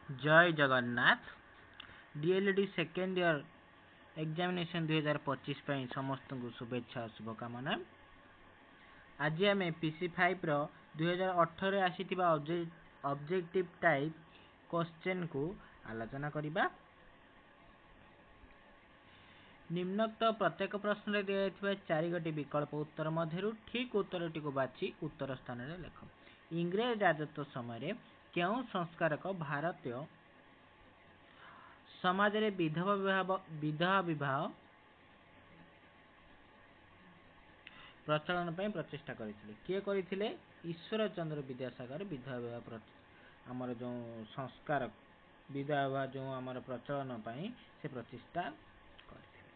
जय Jagannath. DLD second year examination 2025 समस्त को शुभेच्छा और शुभकामना। आज आम PC5 रो 2018 आसीथिबा ऑब्जेक्टिव टाइप क्वेश्चन को आलोचना करिबा। निम्नोक्त प्रत्येक प्रश्न रे दिया चारि गोटी विकल्प उत्तर मध्यरु ठीक उत्तरटी को बाछि उत्तर स्थान रे लेख। इंग्रेज राजत्व समय केउं संस्कारक भारतीय समाज रे विधवा विवाह प्रचलन पई प्रचेष्टा करथिले। किए करथिले? ईश्वर चंद्र विद्यासागर विधवा विवाह आमर जो संस्कार विधवा विवाह जो आमर प्रचलन पई से प्रचेष्टा करथिले।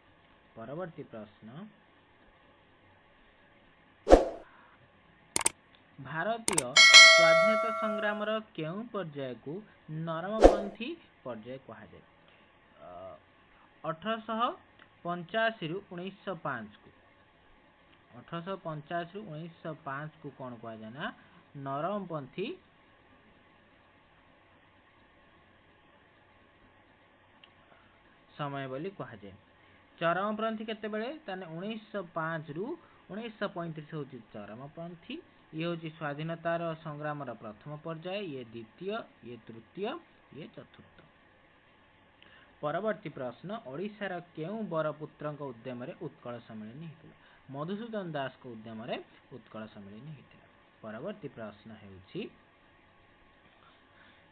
परवर्ती प्रश्न, भारतीय स्वाधीनता संग्राम केउं पर्याय को नरमपंथी पर्याय कहा जाए? 1885 रु 1905 को 1885 रु 1905 को कौन कहा जाए ना नरमपंथी समय बोली कहा जाए। चरमपंथी केतेबेले ताने 1905 रु 1935 होची चरमपंथी। ये होची स्वाधीनतार संग्रामर प्रथम पर्याय, ये द्वितीय, ये तृतीय, ये चतुर्थ। परवर्ती प्रश्न, ओडिशार केउं बरपुत्रଙ୍କ उद्यमरे उत्कल सम्मेलन हेतिला? मधुसूदन दास को उद्यमरे उत्कल सम्मेलन हेतिला। परवर्ती प्रश्न हेउची,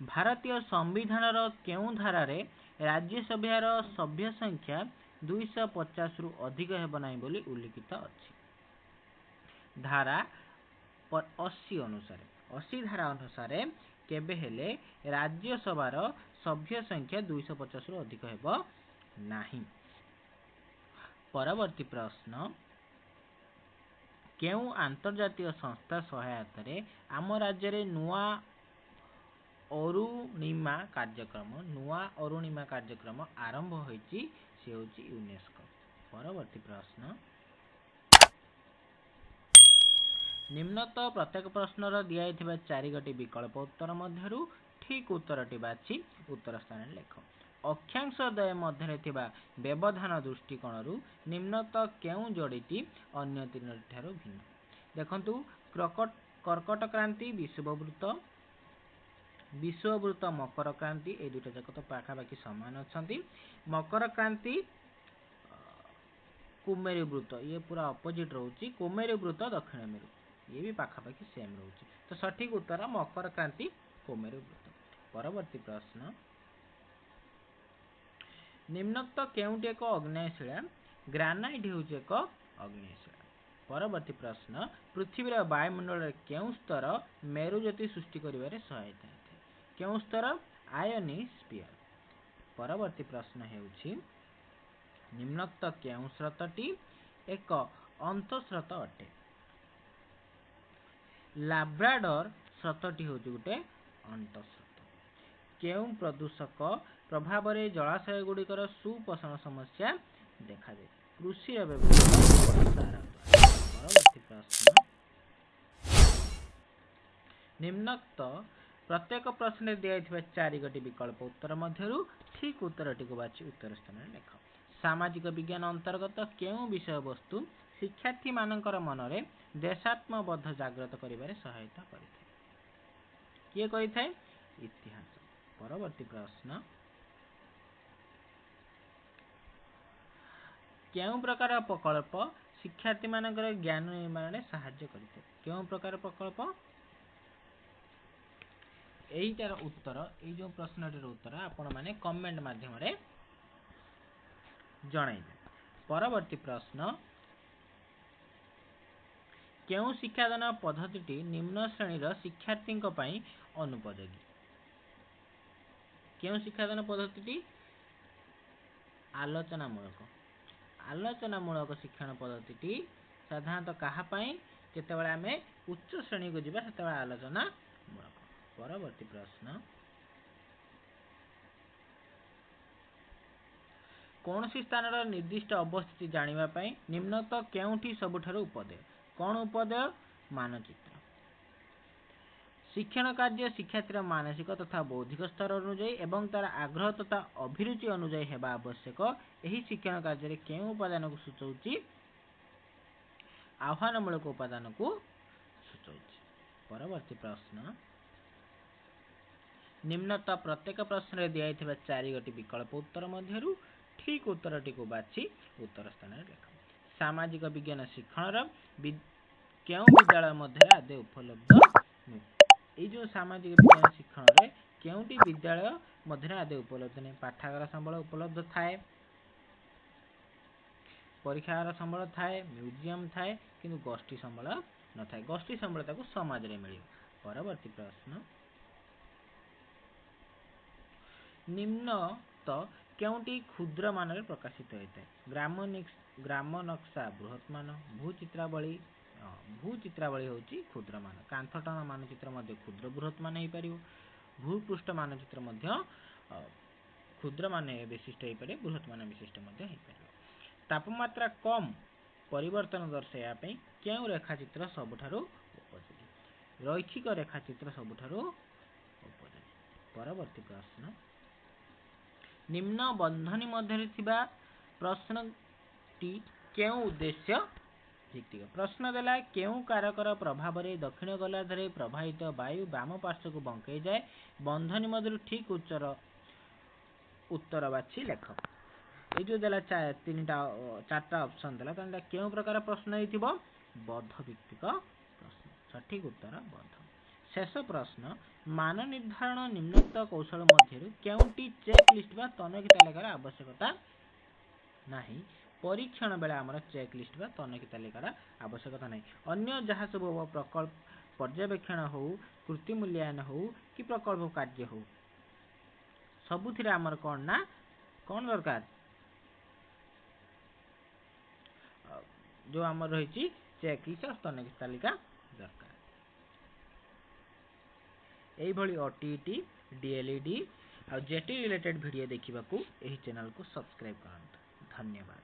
भारतीय संविधानर केउं धारारे राज्यसभार सभ्य संख्या 250 रु अधिक हेब नाही बोली उल्लिखित अछि? धारा 80 अनुसार 80 धारा अनुसार केबे हेले राज्यसभार सभ्य संख्या 250 रु अधिक हेब नाही। परवर्ती प्रश्न, केउं अंतर्जातीय संस्था सहायता रे आम राज्य रे नुआ अरुणिमा कार्यक्रम आरंभ होईची से होची यूनेस्को। परवर्ती प्रश्न, निम्नत प्रत्येक प्रश्नर दिया चारि गोटी विकल्प उत्तर मध्यरु ठीक उत्तरटी बाछि उत्तर स्थान लेख। अक्षांश द्वय मध्य थिबा व्यवधान दृष्टिकोणरू निम्नत केउं जोड़ीटी अन्य तीन ठारू भिन्न? देखंतु कर्कट क्रांति विषुववृत्त मकर क्रांति ए दुटा जाक तो पाखापाखि समान अछंती। मकर क्रांति कुमेरु वृत्त ये पूरा अपोजिट रोची, कुमेरु वृत्त दक्षिण मेरु ये भी पाखापाखि सेम रोची। तो सठिक उत्तर मकर क्रांति कुमेरु वृत्त। परवर्ती प्रश्न, निम्नोक्त केउंटी एक अग्नेयशिला? ग्रानाइट हेउची एक अग्नेयशिला। परवर्ती प्रश्न, पृथ्वीर वायुमंडल केउं स्तर मेरुज्योति सृष्टि करिवारे सहायता हेते? केउं स्तर? आयोनोस्फियर। परवर्ती प्रश्न हेउची, निम्नोक्त केउं स्रोतटी एक अंतःस्रोत अटे? लाब्राडोर स्रोतटी होची गुटे अंतःस्रोत। केउं प्रदूषक प्रभाव रे जलाशय गुड़िकर सुपोषण समस्या देखा जाए? कृषि व्यवसाय। परवर्ती प्रश्न, निम्नोक्त प्रत्येक प्रश्न दिया चारि गोटी विकल्प उत्तर मध्यरु ठीक उत्तरटी को बाछि उत्तर स्थान लेख। सामाजिक विज्ञान अंतर्गत केउं विषय वस्तु शिक्षार्थी मानकर मनरे देशात्मबोध जागृत करिबारे सहायता करिଥାଏ? किए करिଥାଏ? इतिहास। परवर्ती प्रश्न, केउं प्रकार प्रकल्प शिक्षार्थी मानकर ज्ञान निर्माण में सहायता करिଥାଏ? केउं प्रकार प्रकल्प? एईटार उत्तर ए जो प्रश्नटर उत्तर आपण माने कमेंट माध्यम रे जणाइबे। परवर्ती प्रश्न, केउं शिक्षादान पद्धति निम्न श्रेणीर शिक्षार्थी पई अनुपयोगी? केउं शिक्षादान पद्धति? आलोचनामूलक शिक्षण पद्धति साधारणतः कहा पई? जेतेबेले आमे उच्च श्रेणी को जिबा सेतेबेले आलोचनामूलक। परवर्ती प्रश्न, कौनसी स्थानर निर्दिष्ट अवस्थिति जानिबा पई निम्नत केउंठी सबुठारु उपदेय? कौन उपदेय? मानचित्र। शिक्षण कार्य शिक्षार्थी मानसिक तथा बौद्धिक स्तर अनुଯାयी एवं तार आग्रह तथा अभिरुचि अनुଯାयी हेबा आवश्यक। एही शिक्षण कार्य केउं उपादान को सूचौछि? आह्वानमूलक उपादान को सूचौछि। परवर्ती प्रश्न, निम्नत प्रत्येक प्रश्न रे दिया चारि गोटी विकल्प उत्तर मध्यरु ठीक उत्तरटी को बाछि उत्तर स्थान रे लिख। सामाजिक विज्ञान शिक्षण केउं विद्यालय मध्य आदि उपलब्ध? ये जो सामाजिक विज्ञान शिक्षण रे केउंटी विद्यालय मध्य आदि उपलब्ध नहीं। पाठागार संबल उपलब्ध थाए, परीक्षागार संबल थाए, म्यूजियम थाए, किंतु गोष्ठी संबल न थाए। गोष्ठी संबल ताको समाज रे मिलियो। परवर्ती प्रश्न, निम्न तो केउंटी क्षुद्र मान रे प्रकाशित होता है? ग्राम नक्शा बृहत मान, भूचित्रावली होची क्षुद्र मान, कांथटना मानचित्र मध्य क्षुद्र बृहत मान हो पारिबो, भूपृष्ठ मानचित्र मध्य क्षुद्र मान विशिष्ट हो पारे, बृहत मान विशिष्ट मध्य हो पारिबो। तापमात्रा कम परिवर्तन दर्शाया पई केउ रेखाचित्र सबुठारु उपयोगी? रैखिक रेखाचित्र सबुठारु उपयोगी। परवर्ती प्रश्न, निम्न बंधनी मध्य थिबा प्रश्नटी केउ उद्देश्य भित्तिक? प्रश्न देला केउ कारकर प्रभाव रे दक्षिण गोलार्धरे प्रवाहित वायु वाम पार्श्व को बंकई जाए। बंधनी मध्य ठीक उत्तर बाछि लेख। ये जो देला चारटा ऑप्शन देला तांडा केउ प्रकार प्रश्न हेतिबो? बद्ध भित्तिक प्रश्न। सठिक उत्तर बद्ध। शेष प्रश्न, मान निर्धारण निम्नलिखित कौशल मध्यरु केउंटी चेक लिस्ट बा तनखि तालिकार आवश्यकता नाही? परीक्षण बेला आमर चेक लिस्ट बा तनखि तालिकार आवश्यकता नाही। अन्य जहाँ सब प्रकल्प पर्यवेक्षण हो, कृति मूल्यांकन हो कि प्रकल्प कार्य हो, सबुथिरे आमर कोन ना कोन दरकार? जो आमर रही चेक लिस्ट और तनखि तालिका दरकार। एई भली ओटीटी, डीएलईडी और जेटी रिलेटेड वीडियो देखिबाकू एही चैनल को सब्सक्राइब करंतु। धन्यवाद।